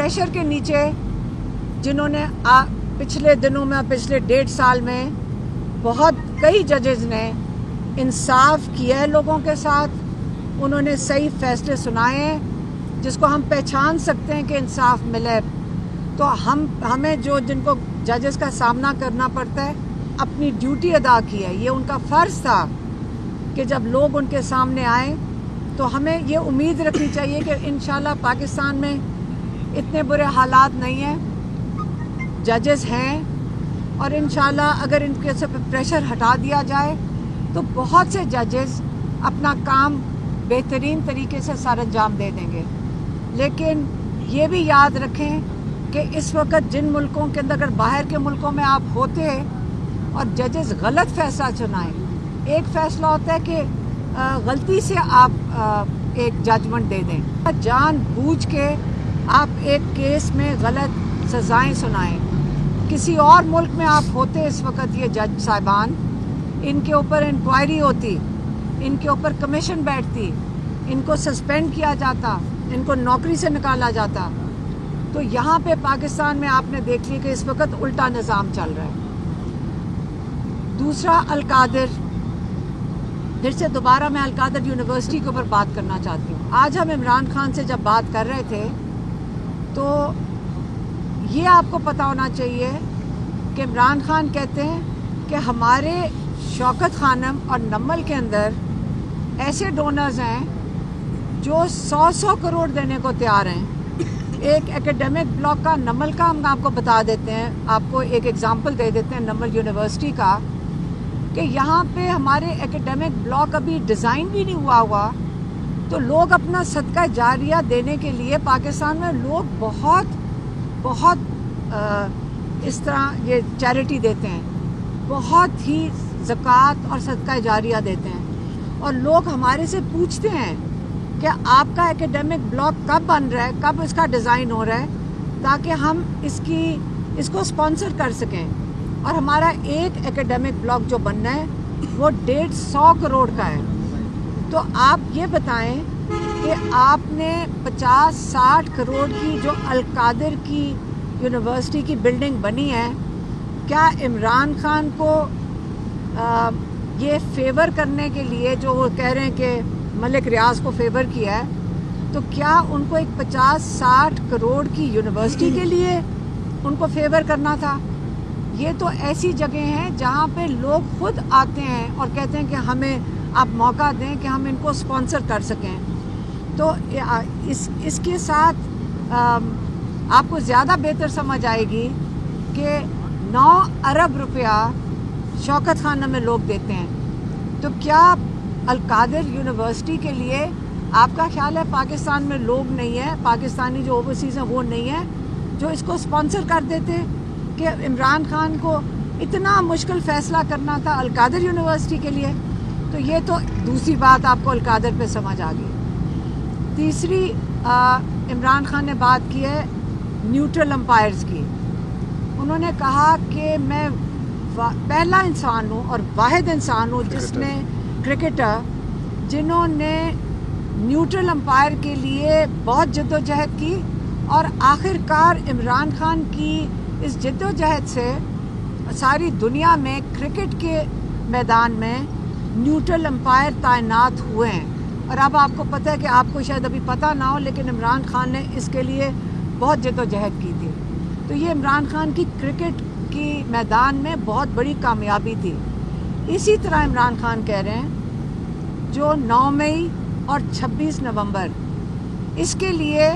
Pressure کے نیچے جنہوں نے پچھلے دنوں میں پچھلے 1.5 سال میں کئی ججز نے انصاف کیا ہے لوگوں کے ساتھ، انہوں نے صحیح فیصلے سنائے ہیں جس کو ہم پہچان سکتے ہیں کہ انصاف ملے، تو ہمیں جن کو ججز کا سامنا کرنا پڑتا ہے اپنی ڈیوٹی ادا کی ہے۔ یہ ان کا فرض تھا کہ جب لوگ ان کے سامنے آئیں تو ہمیں یہ امید رکھنی چاہیے کہ انشاءاللہ پاکستان میں اتنے برے حالات نہیں ہیں، ججز ہیں، اور انشاءاللہ اگر ان کے سے پریشر ہٹا دیا جائے تو بہت سے ججز اپنا کام بہترین طریقے سے سر انجام دے دیں گے۔ لیکن یہ بھی یاد رکھیں کہ اس وقت جن ملکوں کے اندر، اگر باہر کے ملکوں میں آپ ہوتے اور ججز غلط فیصلہ سنائیں، ایک فیصلہ ہوتا ہے کہ غلطی سے آپ ایک ججمنٹ دے دیں، جان بوجھ کے آپ ایک کیس میں غلط سزائیں سنائیں۔ کسی اور ملک میں آپ ہوتے اس وقت، یہ جج صاحبان، ان کے اوپر انکوائری ہوتی، ان کے اوپر کمیشن بیٹھتی، ان کو سسپینڈ کیا جاتا، ان کو نوکری سے نکالا جاتا۔ تو یہاں پہ پاکستان میں آپ نے دیکھ لی کہ اس وقت الٹا نظام چل رہا ہے۔ دوسرا، القادر، پھر سے دوبارہ میں القادر یونیورسٹی کے اوپر بات کرنا چاہتی ہوں۔ آج ہم عمران خان سے جب بات کر رہے تھے تو یہ آپ کو پتہ ہونا چاہیے کہ عمران خان کہتے ہیں کہ ہمارے شوکت خانم اور نمل کے اندر ایسے ڈونرز ہیں جو 100 کروڑ دینے کو تیار ہیں۔ ایک ایکیڈیمک بلاک کا نمل کا ہم آپ کو بتا دیتے ہیں، آپ کو ایک ایگزامپل دے دیتے ہیں نمل یونیورسٹی کا، کہ یہاں پہ ہمارے ایکیڈیمک بلاک ابھی ڈیزائن بھی نہیں ہوا تو لوگ اپنا صدقہ جاریہ دینے کے لیے پاکستان میں لوگ بہت اس طرح یہ چیریٹی دیتے ہیں، بہت ہی زکوٰۃ اور صدقہ جاریہ دیتے ہیں، اور لوگ ہمارے سے پوچھتے ہیں کہ آپ کا ایکیڈیمک بلاک کب بن رہا ہے، کب اس کا ڈیزائن ہو رہا ہے، تاکہ ہم اس کو اسپانسر کر سکیں۔ اور ہمارا ایک ایکیڈیمک بلاک جو بننا ہے وہ 150 کروڑ کا ہے۔ تو آپ یہ بتائیں کہ آپ نے 50-60 کروڑ کی جو القادر کی یونیورسٹی کی بلڈنگ بنی ہے، کیا عمران خان کو یہ فیور کرنے کے لیے، جو وہ کہہ رہے ہیں کہ ملک ریاض کو فیور کیا ہے، تو کیا ان کو ایک 50-60 کروڑ کی یونیورسٹی کے لیے ان کو فیور کرنا تھا؟ یہ تو ایسی جگہ ہیں جہاں پہ لوگ خود آتے ہیں اور کہتے ہیں کہ ہمیں آپ موقع دیں کہ ہم ان کو اسپانسر کر سکیں۔ تو اس کے ساتھ آپ کو زیادہ بہتر سمجھ آئے گی کہ 9 ارب روپیہ شوکت خانہ میں لوگ دیتے ہیں، تو کیا القادر یونیورسٹی کے لیے آپ کا خیال ہے پاکستان میں لوگ نہیں ہیں، پاکستانی جو اوورسیز ہیں وہ نہیں ہیں جو اس کو اسپانسر کر دیتے؟ کہ عمران خان کو اتنا مشکل فیصلہ کرنا تھا القادر یونیورسٹی کے لیے؟ تو یہ تو دوسری بات آپ کو القادر پہ سمجھ آ گئی۔ تیسری، عمران خان نے بات کی ہے نیوٹرل امپائرز کی۔ انہوں نے کہا کہ میں پہلا انسان ہوں اور واحد انسان ہوں جس نے کرکٹر جنہوں نے نیوٹرل امپائر کے لیے بہت جد و جہد کی، اور آخر کار عمران خان کی اس جد و جہد سے ساری دنیا میں کرکٹ کے میدان میں نیوٹرل امپائر تعینات ہوئے ہیں۔ اور اب آپ کو پتہ ہے کہ آپ کو شاید ابھی پتہ نہ ہو، لیکن عمران خان نے اس کے لیے بہت جد و جہد کی تھی۔ تو یہ عمران خان کی کرکٹ کی میدان میں بہت بڑی کامیابی تھی۔ اسی طرح عمران خان کہہ رہے ہیں جو 9 مئی اور 26 نومبر اس کے لیے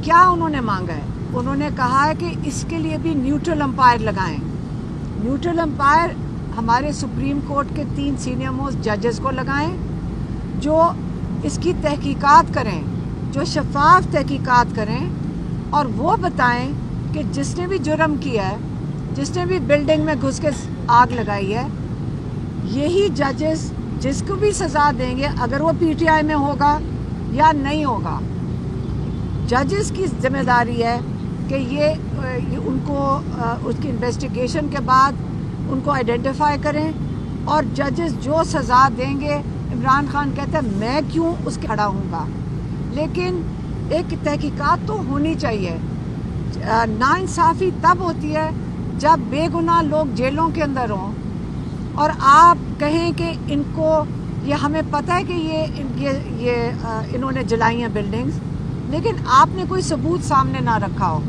کیا انہوں نے مانگا ہے؟ انہوں نے کہا ہے کہ اس کے لیے بھی نیوٹرل امپائر لگائیں۔ نیوٹرل امپائر ہمارے سپریم کورٹ کے 3 سینئر موسٹ ججز کو لگائیں جو اس کی تحقیقات کریں، جو شفاف تحقیقات کریں، اور وہ بتائیں کہ جس نے بھی جرم کیا ہے، جس نے بھی بلڈنگ میں گھس کے آگ لگائی ہے، یہی ججز جس کو بھی سزا دیں گے، اگر وہ پی ٹی آئی میں ہوگا یا نہیں ہوگا، ججز کی ذمہ داری ہے کہ یہ ان کو اس کی انویسٹیگیشن کے بعد ان کو آئیڈینٹیفائی کریں، اور ججز جو سزا دیں گے، عمران خان کہتا ہے میں کیوں اس کے کھڑا ہوں گا۔ لیکن ایک تحقیقات تو ہونی چاہیے. ناانصافی تب ہوتی ہے جب بے گناہ لوگ جیلوں کے اندر ہوں اور آپ کہیں کہ ان کو یہ ہمیں پتہ ہے کہ یہ انہوں نے جلائی ہیں بلڈنگز، لیکن آپ نے کوئی ثبوت سامنے نہ رکھا ہو.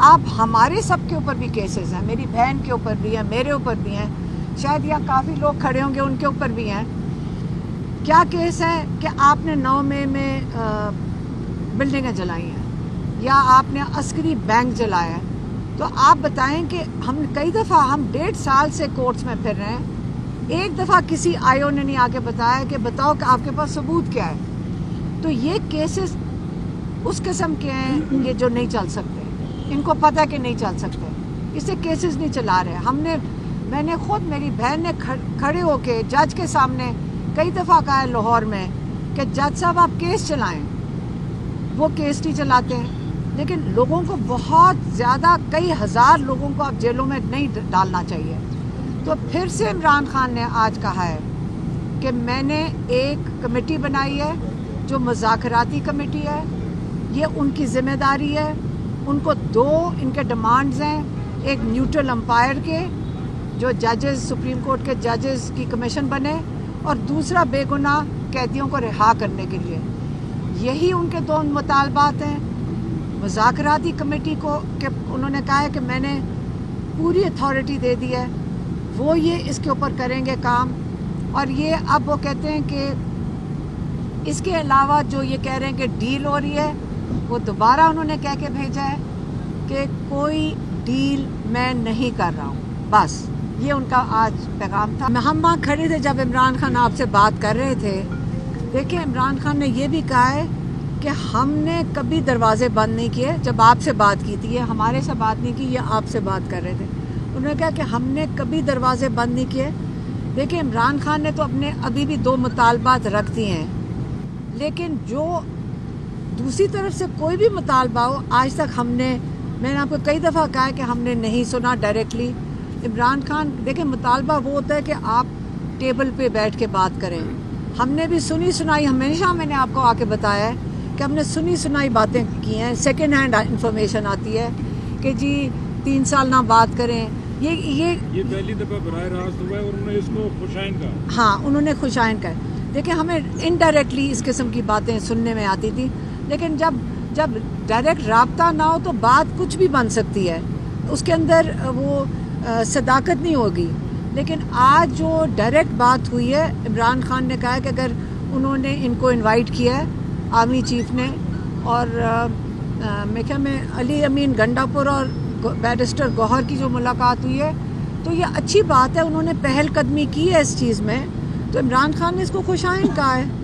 آپ ہمارے سب کے اوپر بھی کیسز ہیں، میری بہن کے اوپر بھی ہیں، میرے اوپر بھی ہیں، شاید یہاں کافی لوگ کھڑے ہوں گے ان کے اوپر بھی ہیں. کیا کیس ہے کہ آپ نے 9 مئی میں بلڈنگیں جلائی ہیں یا آپ نے عسکری بینک جلایا ہے. تو آپ بتائیں کہ ہم کئی دفعہ ہم 1.5 سال سے کورٹس میں پھر رہے ہیں، ایک دفعہ کسی آئیو نے نہیں آ کے بتایا کہ بتاؤ کہ آپ کے پاس ثبوت کیا ہے. تو یہ کیسز اس قسم کے ہیں یہ جو نہیں چل سکتے، ان کو پتہ کہ نہیں چل سکتے، اس سے کیسز نہیں چلا رہے. میں نے خود، میری بہن نے کھڑے ہو کے جج کے سامنے کئی دفعہ کہا ہے لاہور میں کہ جج صاحب آپ کیس چلائیں. وہ کیس نہیں چلاتے ہیں، لیکن لوگوں کو بہت زیادہ، کئی ہزار لوگوں کو اب جیلوں میں نہیں ڈالنا چاہیے. تو پھر سے عمران خان نے آج کہا ہے کہ میں نے ایک کمیٹی بنائی ہے جو مذاکراتی کمیٹی ہے، یہ ان کی ذمہ داری ہے. ان کو 2 ان کے ڈیمانڈز ہیں، ایک نیوٹرل امپائر کے جو ججز، سپریم کورٹ کے ججز کی کمیشن بنے، اور دوسرا بے گناہ قیدیوں کو رہا کرنے کے لیے. یہی ان کے 2 مطالبات ہیں. مذاکراتی کمیٹی کو کہ انہوں نے کہا ہے کہ میں نے پوری اتھارٹی دے دی ہے، وہ یہ اس کے اوپر کریں گے کام. اور یہ اب وہ کہتے ہیں کہ اس کے علاوہ جو یہ کہہ رہے ہیں کہ ڈیل ہو رہی ہے، وہ دوبارہ انہوں نے کہہ کے بھیجا ہے کہ کوئی ڈیل میں نہیں کر رہا ہوں. بس یہ ان کا آج پیغام تھا. ہم وہاں کھڑے تھے جب عمران خان آپ سے بات کر رہے تھے. دیکھیں، عمران خان نے یہ بھی کہا ہے کہ ہم نے کبھی دروازے بند نہیں کیے. جب آپ سے بات کی تھی، یہ ہمارے سے بات نہیں کی، یہ آپ سے بات کر رہے تھے. انہوں نے کہا کہ ہم نے کبھی دروازے بند نہیں کیے. دیکھیں، عمران خان نے تو اپنے ابھی بھی 2 مطالبات رکھ دیے ہیں، لیکن جو دوسری طرف سے کوئی بھی مطالبہ ہو، آج تک میں نے آپ کو کئی دفعہ کہا ہے کہ ہم نے نہیں سنا ڈائریکٹلی. عمران خان، دیکھیں، مطالبہ وہ ہوتا ہے کہ آپ ٹیبل پہ بیٹھ کے بات کریں. ہم نے بھی سنی سنائی، ہمیشہ میں نے آپ کو آ کے بتایا ہے کہ ہم نے سنی سنائی باتیں کی ہیں. سیکنڈ ہینڈ انفارمیشن آتی ہے کہ جی 3 سال نہ بات کریں. یہ پہلی دفعہ براہ راست ہوا ہے اور انہوں نے اس کو خوشائن کہا. ہاں، انہوں نے خوشائن کہا. دیکھیں، ہمیں انڈائریکٹلی اس قسم کی باتیں سننے میں آتی تھی، لیکن جب ڈائریکٹ رابطہ نہ ہو تو بات کچھ بھی بن سکتی ہے، اس کے اندر وہ صداقت نہیں ہوگی. لیکن آج جو ڈائریکٹ بات ہوئی ہے، عمران خان نے کہا ہے کہ اگر انہوں نے ان کو انوائٹ کیا ہے، آرمی چیف نے، اور میرے خیال میں علی امین گنڈا پور اور بیرسٹر گوہر کی جو ملاقات ہوئی ہے، تو یہ اچھی بات ہے. انہوں نے پہل قدمی کی ہے اس چیز میں، تو عمران خان نے اس کو خوشائن کہا ہے.